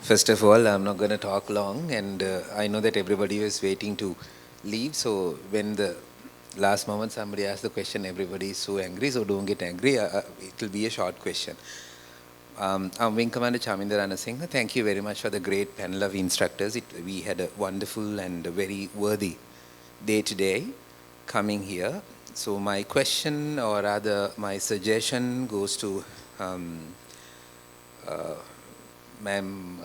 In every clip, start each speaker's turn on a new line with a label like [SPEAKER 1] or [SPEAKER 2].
[SPEAKER 1] First of all, I'm not going to talk long, and I know that everybody was waiting to leave. So when the last moment somebody asked the question, everybody is so angry. So don't get angry. It will be a short question. I'm Wing Commander Chaminder Ranasinghe. Thank you very much for the great panel of instructors. We had a wonderful and a very worthy day today coming here. So my question, or rather my suggestion, goes to uh, ma'am,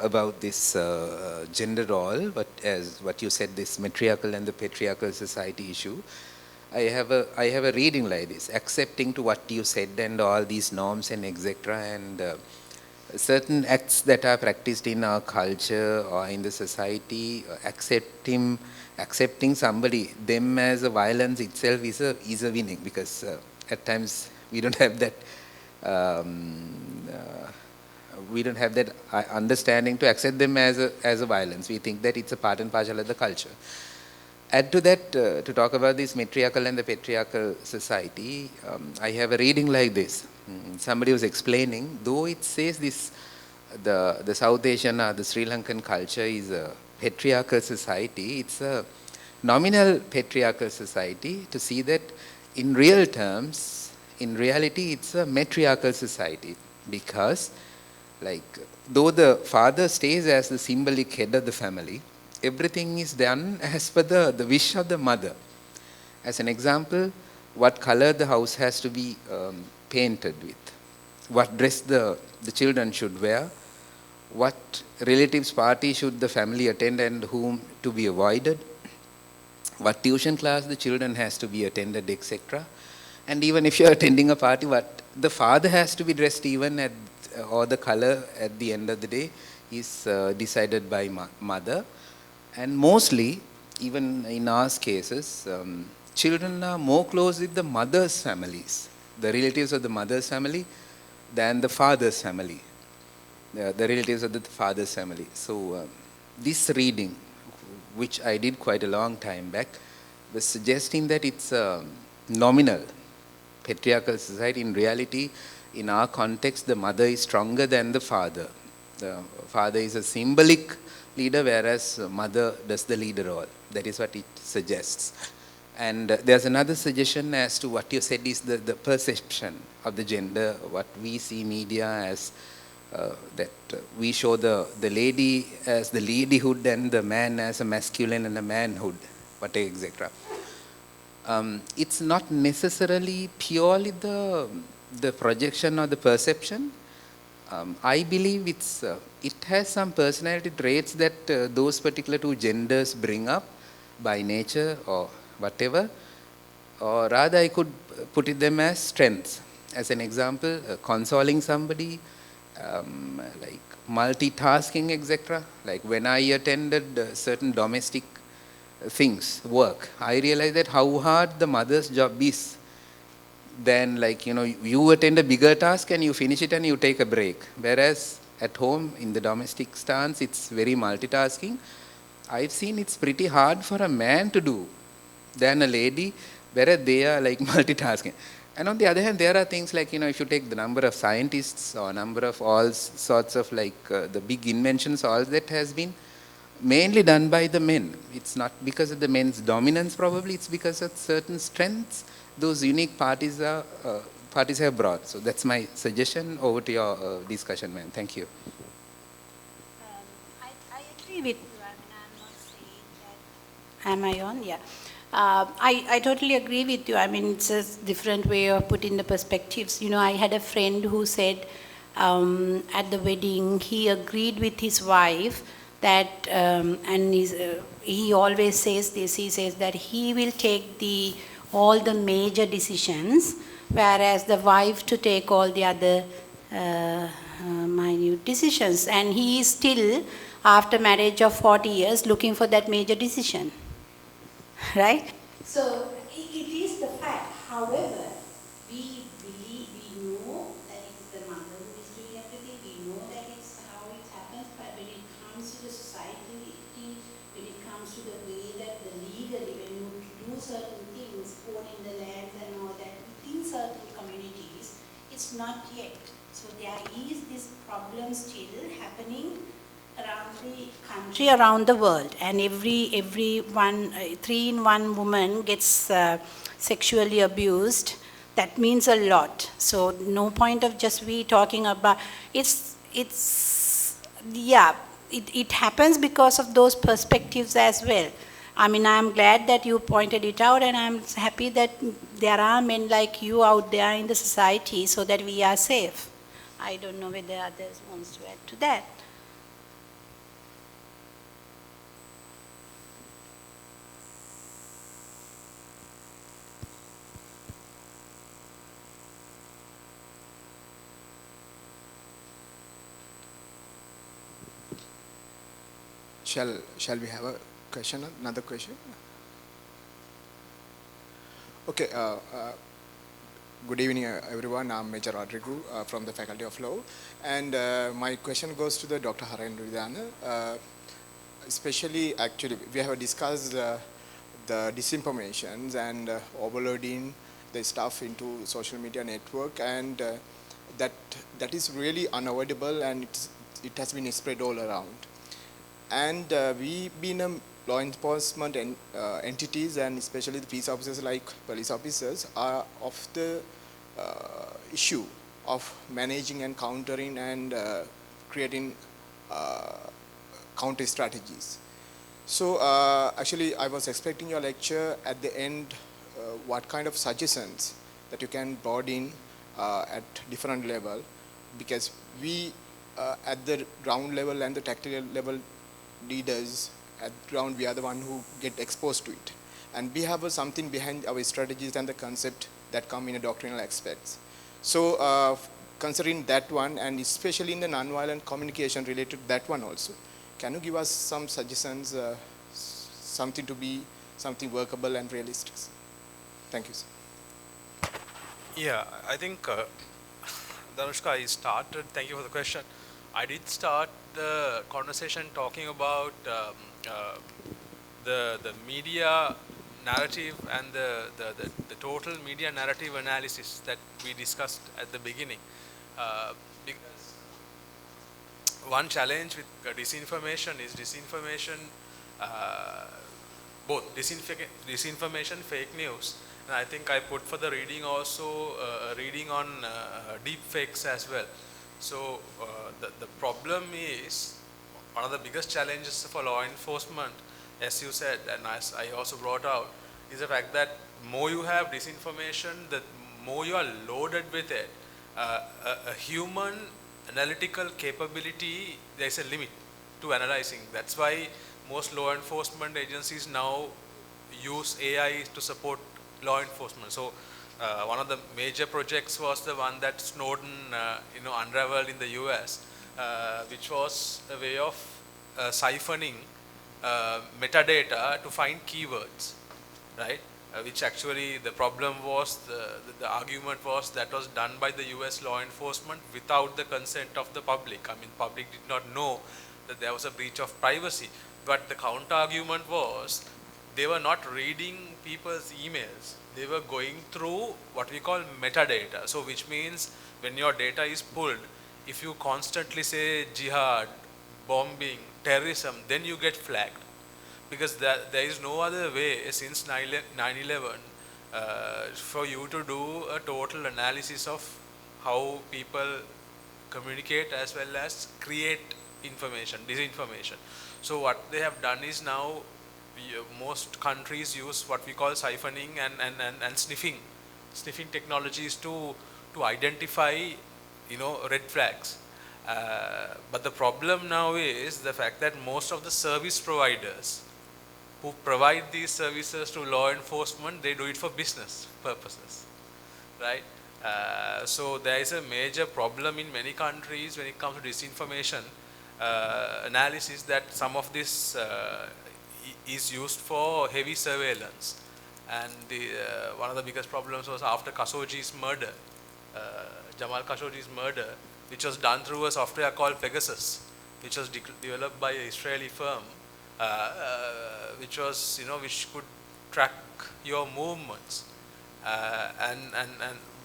[SPEAKER 1] about this gender role, but as what you said, this matriarchal and the patriarchal society issue. I have a reading like this, accepting to what you said and all these norms and etc. and certain acts that are practiced in our culture or in the society, accepting somebody, them as a violence itself is a winning, because at times we don't have that um, uh, we don't have that understanding to accept them as a violence. We think that it's a part and parcel of the culture. Add to that, to talk about this matriarchal and the patriarchal society, I have a reading like this. Somebody was explaining, though it says this, the South Asian or the Sri Lankan culture is a patriarchal society, it's a nominal patriarchal society, to see that in real terms, in reality, it's a matriarchal society, because like, though the father stays as the symbolic head of the family, everything is done as per the wish of the mother. As an example, what color the house has to be painted with, what dress the children should wear, what relatives' party should the family attend and whom to be avoided, what tuition class the children has to be attended, etc. And even if you're attending a party, what the father has to be dressed even at, or the color at the end of the day is decided by mother. And mostly, even in our cases, children are more close with the mother's families, the relatives of the mother's family, than the father's family, the relatives of the father's family. So this reading, which I did quite a long time back, was suggesting that it's a nominal patriarchal society. In reality, in our context, the mother is stronger than the father. The father is a symbolic leader, whereas mother does the leader role. That is what it suggests. And there's another suggestion as to what you said is the perception of the gender, what we see media as, that we show the lady as the ladyhood and the man as a masculine and a manhood, whatever, etc. It's not necessarily purely the projection or the perception. I believe it has some personality traits that those particular two genders bring up by nature or whatever, or rather I could put it them as strengths. As an example, consoling somebody, like multitasking, etc. Like when I attended certain domestic things, work, I realized that how hard the mother's job is. Then, like, you attend a bigger task and you finish it and you take a break. Whereas at home, in the domestic stance, it's very multitasking. I've seen it's pretty hard for a man to do than a lady, whereas they are like multitasking. And on the other hand, there are things like, if you take the number of scientists or number of all sorts of like the big inventions, all that has been mainly done by the men. It's not because of the men's dominance, probably, it's because of certain strengths those unique parties have brought. So that's my suggestion. Over to your discussion, ma'am. Thank you.
[SPEAKER 2] I agree with you. I mean, I'm not saying that. Am I on? Yeah. I totally agree with you. I mean, it's a different way of putting the perspectives. I had a friend who said at the wedding, he agreed with his wife that, and he always says this, he says that he will take all the major decisions, whereas the wife to take all the other minute decisions. And he is still, after marriage of 40 years, looking for that major decision. Right? So it is the fact. However, we believe, we know that it's the mother who is doing everything. We know that it's how it happens. But when it comes to the society, when it comes to the way that the legally, when you do certain things, owning the lands and all that, within certain communities, it's not yet. So there is this problem still happening around the country, around the world, and every one, 3 in 1 woman gets sexually abused. That means a lot. So no point of just we talking about it's yeah. It happens because of those perspectives as well. I mean, I'm glad that you pointed it out, and I'm happy that there are men like you out there in the society so that we are safe. I don't know whether others wants to add to that.
[SPEAKER 3] Shall we have a question? Another question? Okay. Good evening, everyone. I'm Major Rodrigo from the Faculty of Law, and my question goes to the Dr. Harendradana. Especially, actually, we have discussed the disinformations and overloading the stuff into social media network, and that is really unavoidable, and it has been spread all around. And we being a law enforcement entities, and especially the peace officers like police officers, are of the issue of managing and countering and creating counter strategies. So actually I was expecting your lecture at the end, what kind of suggestions that you can brought in at different level, because we at the ground level and the tactical level leaders at ground, we are the one who get exposed to it, and we have something behind our strategies and the concept that come in a doctrinal aspects. So considering that one, and especially in the non-violent communication related to that one also, can you give us some suggestions, something to be something workable and realistic? Thank you, sir.
[SPEAKER 4] Yeah, I think Danushka, I started, thank you for the question. I did start the conversation talking about the media narrative and the total media narrative analysis that we discussed at the beginning. Because one challenge with disinformation is both disinformation, fake news, and I think I put for the reading also reading on deep fakes as well. So the problem is, one of the biggest challenges for law enforcement, as you said, and as I also brought out, is the fact that more you have disinformation, the more you are loaded with it. A human analytical capability, there is a limit to analyzing. That's why most law enforcement agencies now use AI to support law enforcement. So one of the major projects was the one that Snowden unraveled in the US, which was a way of siphoning metadata to find keywords, right? Which actually the problem was, the argument was that was done by the US law enforcement without the consent of the public. I mean, public did not know that there was a breach of privacy. But the counter argument was they were not reading people's emails. They were going through what we call metadata. So which means when your data is pulled, if you constantly say jihad, bombing, terrorism, then you get flagged. Because there is no other way since 9/11 for you to do a total analysis of how people communicate as well as create information, disinformation. So what they have done is now most countries use what we call siphoning and sniffing technologies to identify red flags. But the problem now is the fact that most of the service providers who provide these services to law enforcement, they do it for business purposes, right? So there is a major problem in many countries when it comes to disinformation analysis, that some of this is used for heavy surveillance. And one of the biggest problems was after Khashoggi's murder, Jamal Khashoggi's murder, which was done through a software called Pegasus, which was developed by an Israeli firm, which was, which could track your movements.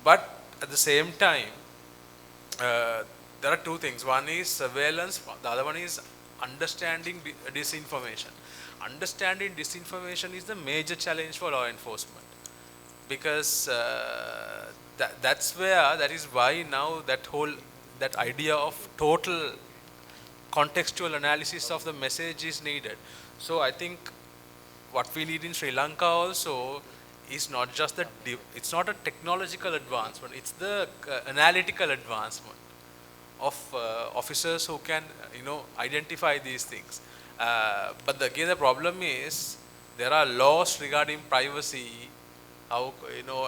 [SPEAKER 4] But at the same time, there are two things. One is surveillance, the other one is understanding disinformation. Understanding disinformation is the major challenge for law enforcement, because that is why now that idea of total contextual analysis of the message is needed. So I think what we need in Sri Lanka also is not just it's not a technological advancement, it's the analytical advancement of officers who can identify these things. But again, the problem is there are laws regarding privacy, how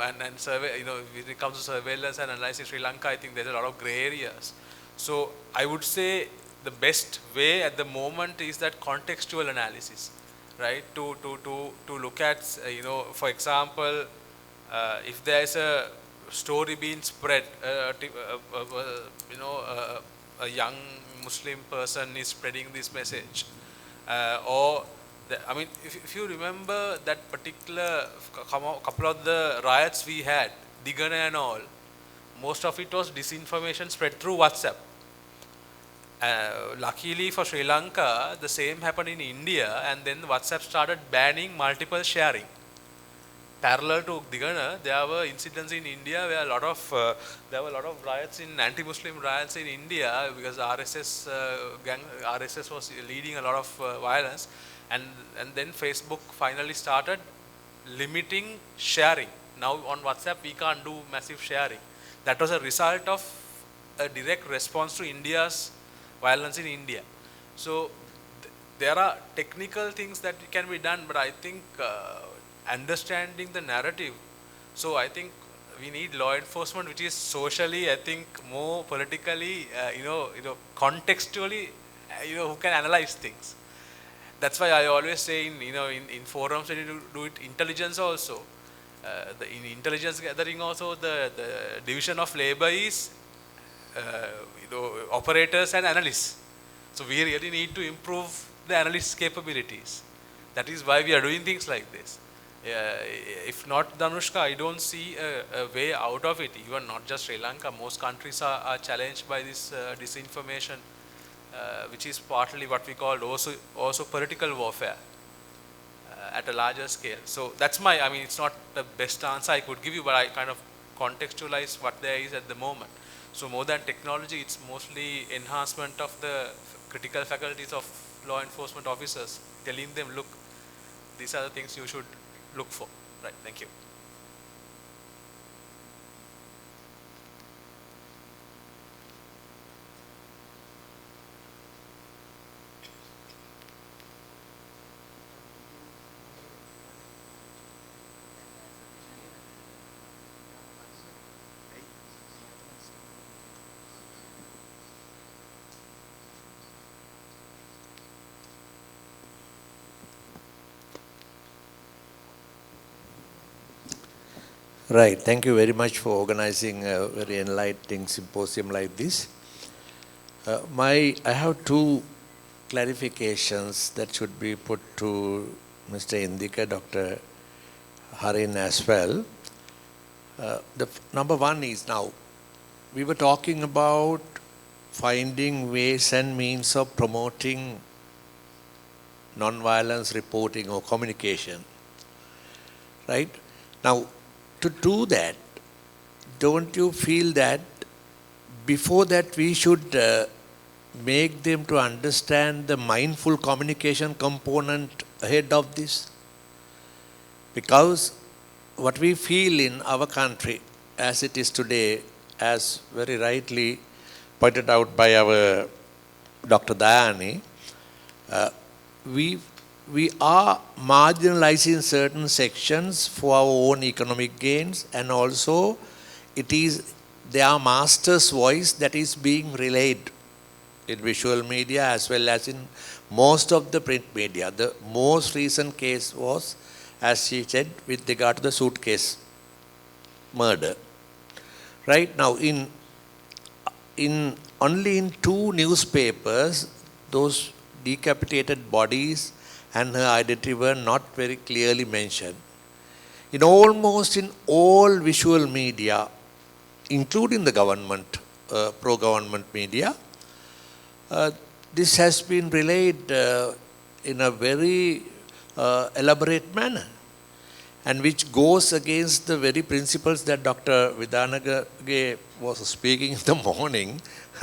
[SPEAKER 4] and survey, when it comes to surveillance and analysis in Sri Lanka, I think there's a lot of gray areas. So I would say the best way at the moment is that contextual analysis, right? To look at for example, if there is a story being spread, a young Muslim person is spreading this message, I mean, if you remember that particular couple of the riots we had, Digana and all, most of it was disinformation spread through WhatsApp. Luckily for Sri Lanka, the same happened in India, and then WhatsApp started banning multiple sharing. Parallel to Digana, there were incidents in India where there were a lot of riots, anti-Muslim riots in India, because RSS was leading a lot of violence, and then Facebook finally started limiting sharing. Now on WhatsApp we can't do massive sharing. That was a result of a direct response to India's violence in India. So there are technical things that can be done, but I think understanding the narrative. So I think we need law enforcement which is socially, I think, more politically, contextually, who can analyze things. That's why I always say in forums when you do it, intelligence also. In intelligence gathering also, the division of labor is operators and analysts. So we really need to improve the analysts' capabilities. That is why we are doing things like this. If not, Danushka, I don't see a way out of it. Even not just Sri Lanka, most countries are challenged by this disinformation, which is partly what we call also political warfare at a larger scale. So that's it's not the best answer I could give you, but I kind of contextualize what there is at the moment. So more than technology, it's mostly enhancement of the critical faculties of law enforcement officers, telling them, look, these are the things you should look for. Right, thank you.
[SPEAKER 5] Right. Thank you very much for organizing a very enlightening symposium like this. I have two clarifications that should be put to Mr. Indika, Dr. Harin as well. Number one is, now, we were talking about finding ways and means of promoting non-violence reporting or communication. Right? Now, to do that, don't you feel that before that we should make them to understand the mindful communication component ahead of this? Because what we feel in our country as it is today, as very rightly pointed out by our Dr. Dayani, we are marginalizing certain sections for our own economic gains, and also it is their master's voice that is being relayed in visual media as well as in most of the print media. The most recent case was, as she said, with regard to the suitcase murder. Right now, only in two newspapers, those decapitated bodies and her identity were not very clearly mentioned. In almost in all visual media, including the government pro-government media. This has been relayed in a very elaborate manner, and which goes against the very principles that Dr. Vidanage was speaking in the morning,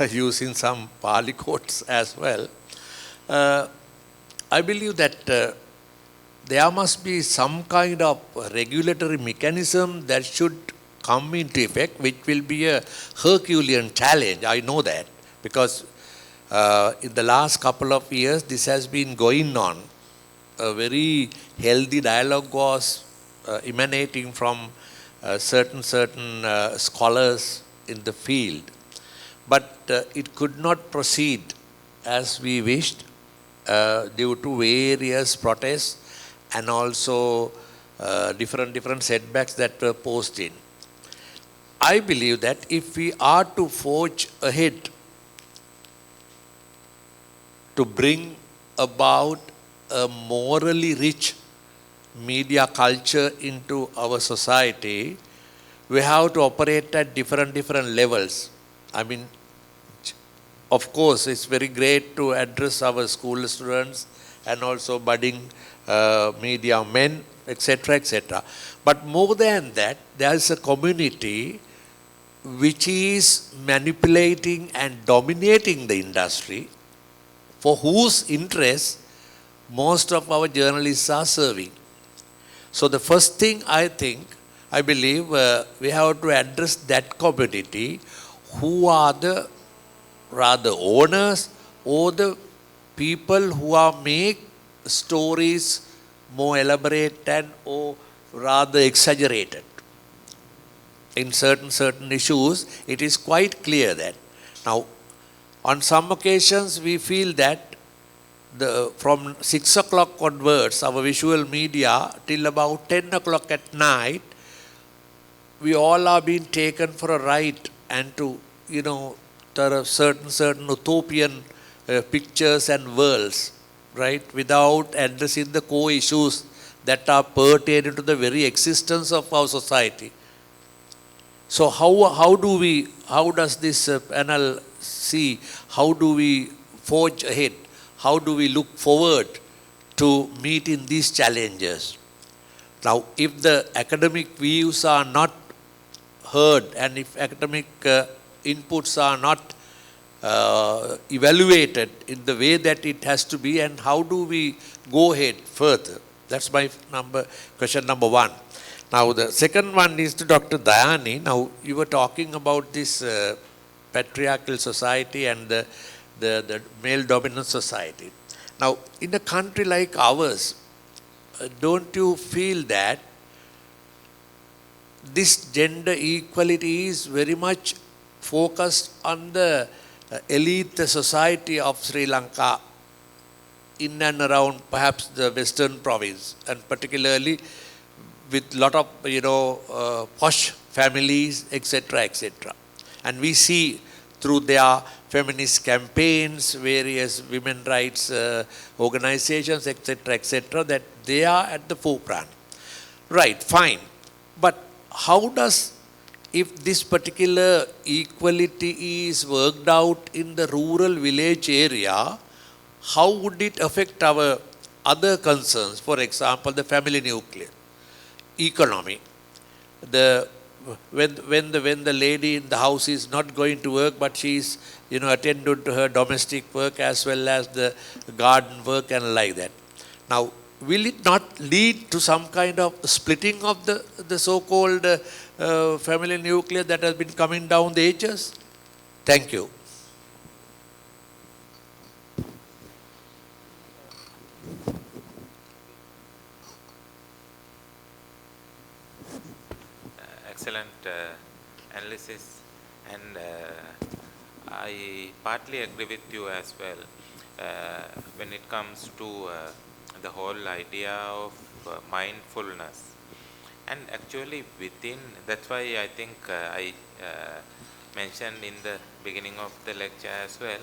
[SPEAKER 5] using some Pali quotes as well. I believe that there must be some kind of regulatory mechanism that should come into effect, which will be a Herculean challenge. I know that, because in the last couple of years, this has been going on. A very healthy dialogue was emanating from certain scholars in the field, but it could not proceed as we wished due to various protests and also different setbacks that were posed in. I believe that if we are to forge ahead to bring about a morally rich media culture into our society, we have to operate at different levels. I mean, of course, it's very great to address our school students and also budding media men, etc., etc. But more than that, there is a community which is manipulating and dominating the industry, for whose interests most of our journalists are serving. So the first thing I believe, we have to address that community, who are the rather owners or the people who are make stories more elaborate and or rather exaggerated. In certain issues, it is quite clear that. Now, on some occasions, we feel that from 6 o'clock onwards, our visual media, till about 10 o'clock at night, we all are being taken for a ride, and to, there are certain utopian pictures and worlds, right, without addressing the core issues that are pertaining to the very existence of our society. So how does this panel see, how do we forge ahead? How do we look forward to meeting these challenges? Now, if the academic views are not heard, and if academic inputs are not evaluated in the way that it has to be, and how do we go ahead further? That's my question number one. Now, the second one is to Dr. Dayani. Now, you were talking about this patriarchal society and the male dominant society. Now, in a country like ours, don't you feel that this gender equality is very much focused on the elite society of Sri Lanka, in and around perhaps the western province, and particularly with lot of posh families, etc., etc. And we see through their feminist campaigns, various women rights organizations, etc., etc., that they are at the forefront. Right, fine. But how does, if this particular equality is worked out in the rural village area, how would it affect our other concerns? For example, the family nuclear, economy. When the lady in the house is not going to work, but she is attending to her domestic work as well as the garden work and like that. Now, will it not lead to some kind of splitting of the so-called family nuclear that has been coming down the ages? Thank you.
[SPEAKER 6] Excellent analysis, and I partly agree with you as well when it comes to the whole idea of mindfulness. And actually that's why I think I mentioned in the beginning of the lecture as well,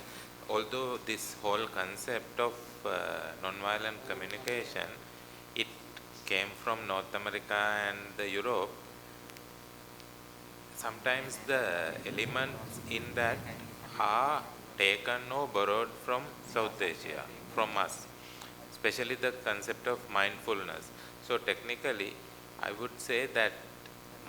[SPEAKER 6] although this whole concept of nonviolent communication, it came from North America and the Europe, sometimes the elements in that are taken or borrowed from South Asia, from us, especially the concept of mindfulness. So technically, I would say that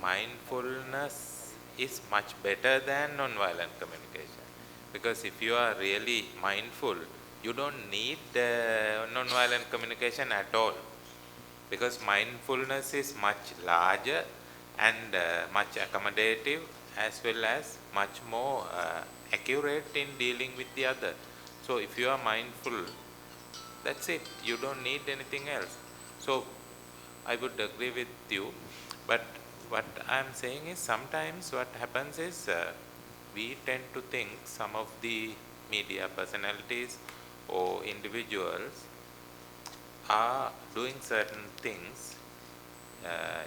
[SPEAKER 6] mindfulness is much better than non-violent communication, because if you are really mindful, you don't need non-violent communication at all, because mindfulness is much larger and much accommodative, as well as much more accurate in dealing with the other. So if you are mindful, that's it, you don't need anything else. So I would agree with you, but what I'm saying is sometimes what happens is we tend to think some of the media personalities or individuals are doing certain things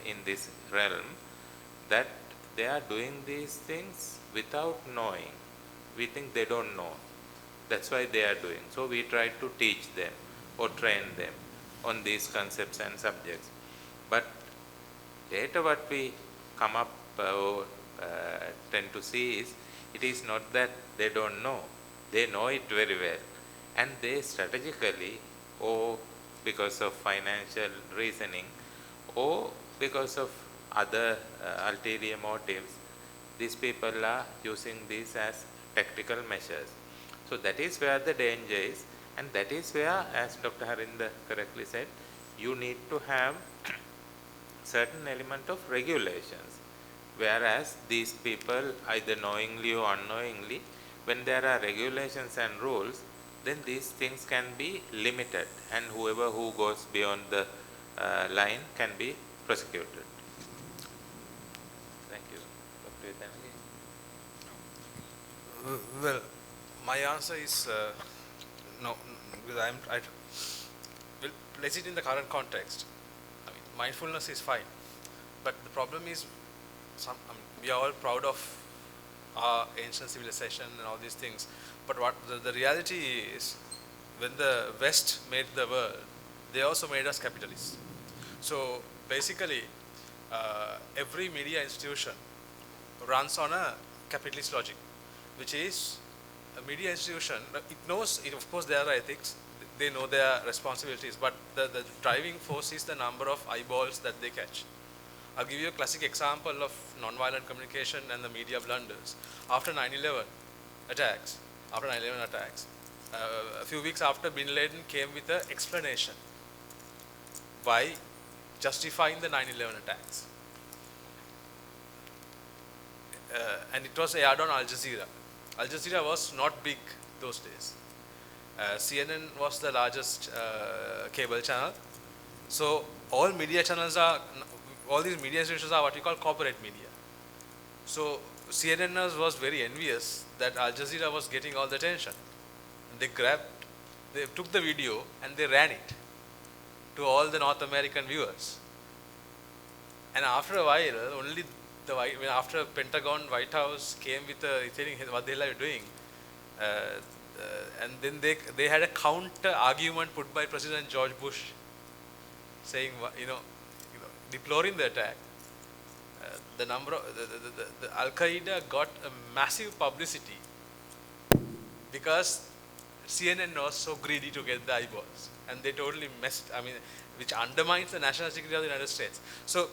[SPEAKER 6] in this realm, that they are doing these things without knowing. We think they don't know. That's why they are doing. So we try to teach them or train them on these concepts and subjects. But later what we come up or tend to see is, it is not that they don't know. They know it very well. And they strategically, or because of financial reasoning, or because of other ulterior motives, these people are using these as tactical measures. So that is where the danger is, and that is where, as Dr. Harinder correctly said, you need to have certain element of regulations. Whereas these people, either knowingly or unknowingly, when there are regulations and rules, then these things can be limited, and whoever who goes beyond the line can be prosecuted. Thank you. Dr. Vitanli?
[SPEAKER 4] Well, my answer is no, because well, place it in the current context. I mean, mindfulness is fine, but the problem is, we are all proud of our ancient civilization and all these things, but what the reality is, when the West made the world, they also made us capitalists. So basically, every media institution runs on a capitalist logic, which is a media institution, it knows, of course there are ethics, they know their responsibilities, but the driving force is the number of eyeballs that they catch. I'll give you a classic example of non-violent communication and the media blunders. After 9/11 attacks, a few weeks after, Bin Laden came with an explanation why justifying the 9/11 attacks. And it was aired on Al Jazeera. Al Jazeera was not big those days. CNN was the largest cable channel. So all media channels are, all these media institutions are what we call corporate media. So CNNers was very envious that Al Jazeera was getting all the attention. They took the video and they ran it to all the North American viewers. And after a while, only after Pentagon, White House came with saying, what the hell are you doing? And then they had a counter argument put by President George Bush, saying, deploring the attack. The Al Qaeda got a massive publicity because CNN was so greedy to get the eyeballs, and they totally which undermines the national security of the United States. So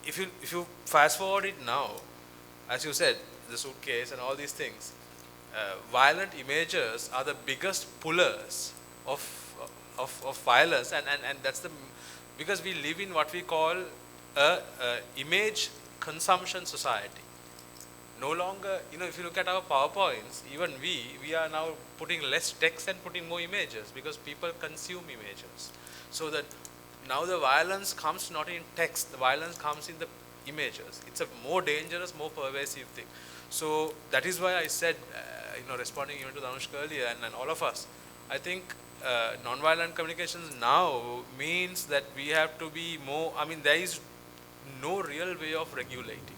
[SPEAKER 4] if you fast forward it now, as you said, the suitcase and all these things, violent images are the biggest pullers of violence, and that's because we live in what we call a image consumption society. No longer, if you look at our PowerPoints, even we are now putting less text and putting more images because people consume images. So that now the violence comes not in text, the violence comes in the images. It's a more dangerous, more pervasive thing. So that is why I said, responding even to Danushka earlier and all of us, I think non-violent communications now means that we have to be more, there is no real way of regulating,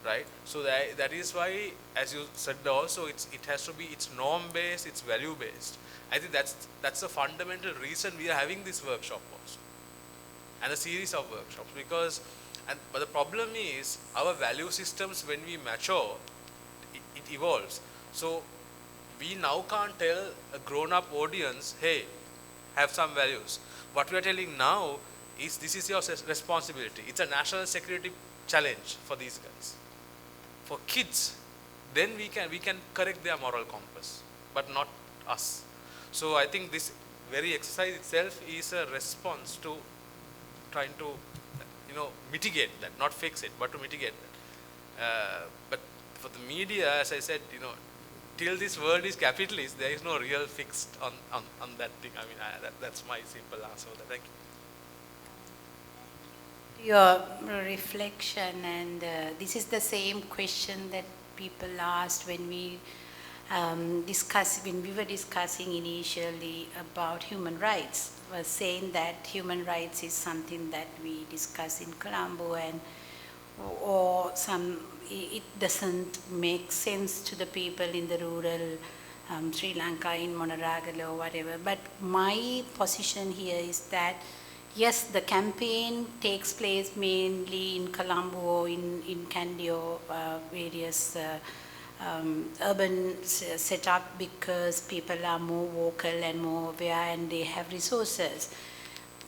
[SPEAKER 4] right? So that is why, as you said also, it has to be, it's norm-based, it's value-based. I think that's the fundamental reason we are having this workshop also, and a series of workshops, because But the problem is our value systems, when we mature, it evolves. So we now can't tell a grown-up audience, hey, have some values. What we are telling now is this is your responsibility. It's a national security challenge for these guys. For kids, then we can correct their moral compass, but not us. So I think this very exercise itself is a response to trying to, mitigate that, not fix it, but to mitigate that. But for the media, as I said, till this world is capitalist, there is no real fix on that thing. I mean, that's my simple answer. Thank you.
[SPEAKER 2] Your reflection, and this is the same question that people asked when we were discussing initially about human rights, was saying that human rights is something that we discuss in Colombo, and it doesn't make sense to the people in the rural Sri Lanka, in Monaragala or whatever. But my position here is that yes, the campaign takes place mainly in Colombo, in Kandy, various urban setup, because people are more vocal and more aware and they have resources.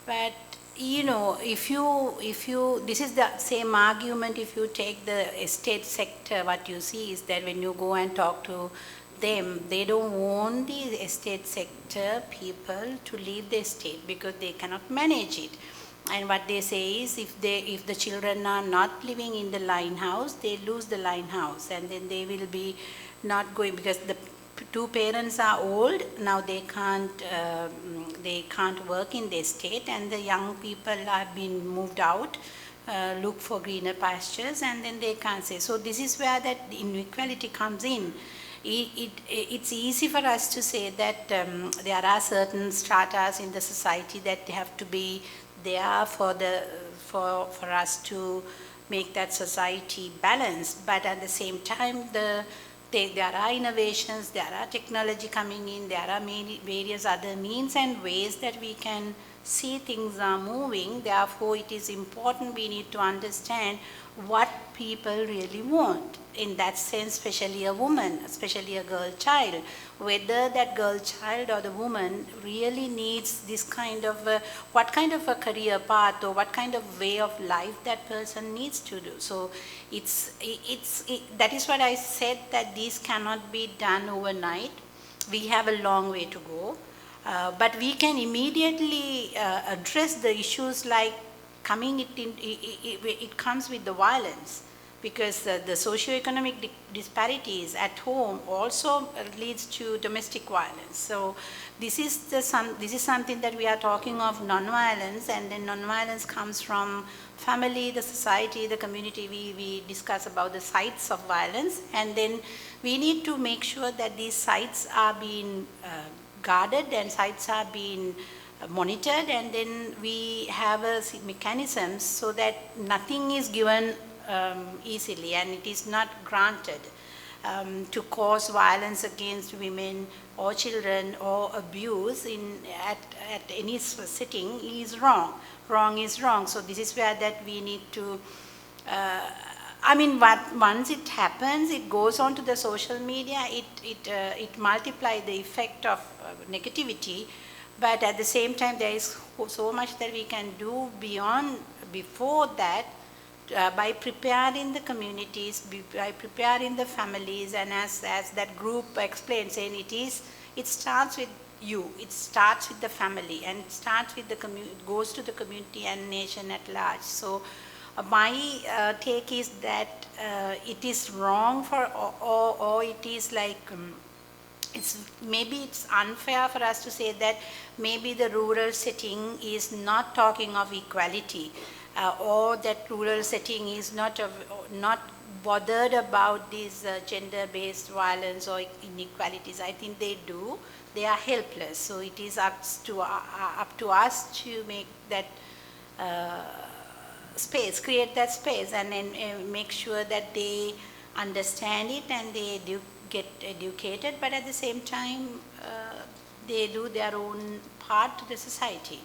[SPEAKER 2] But if you, this is the same argument. If you take the estate sector, what you see is that when you go and talk to them, they don't want the estate sector people to leave the estate because they cannot manage it. And what they say is, if the children are not living in the line house, they lose the line house, and then they will be not going, because the two parents are old now. They can't work in the estate, and the young people have been moved out, look for greener pastures, and then they can't say. So this is where that inequality comes in. It's easy for us to say that there are certain stratas in the society that have to be there for us to make that society balanced. But at the same time, there are innovations, there are technology coming in, there are various other means and ways that we can see things are moving. Therefore, it is important we need to understand what people really want. In that sense, especially a woman, especially a girl child, whether that girl child or the woman really needs this kind of what kind of a career path or what kind of way of life that person needs to do. So that is what I said, that these cannot be done overnight. We have a long way to go, but we can immediately address the issues like it comes with the violence, because the socio-economic disparities at home also leads to domestic violence. So this is something that we are talking of non-violence, and then non-violence comes from family, the society, the community. We discuss about the sites of violence, and then we need to make sure that these sites are being guarded and sites are being monitored, and then we have mechanisms so that nothing is given easily, and it is not granted. To cause violence against women or children or abuse at any setting is wrong. Wrong is wrong. So this is where that we need to, once it happens, it goes on to the social media, it multiplies the effect of negativity. But at the same time, there is so much that we can do before that, by preparing the communities, by preparing the families, and as that group explained, saying it starts with you, it starts with the family, and it starts with it goes to the community and nation at large. So my take is that it is wrong or it is like, maybe it's unfair for us to say that maybe the rural setting is not talking of equality, or that rural setting is not bothered about these gender-based violence or inequalities. I think they do. They are helpless. So it is up to us to make that space, create that space, and then make sure that they understand it and they do get educated, but at the same time, they do their own part to the society.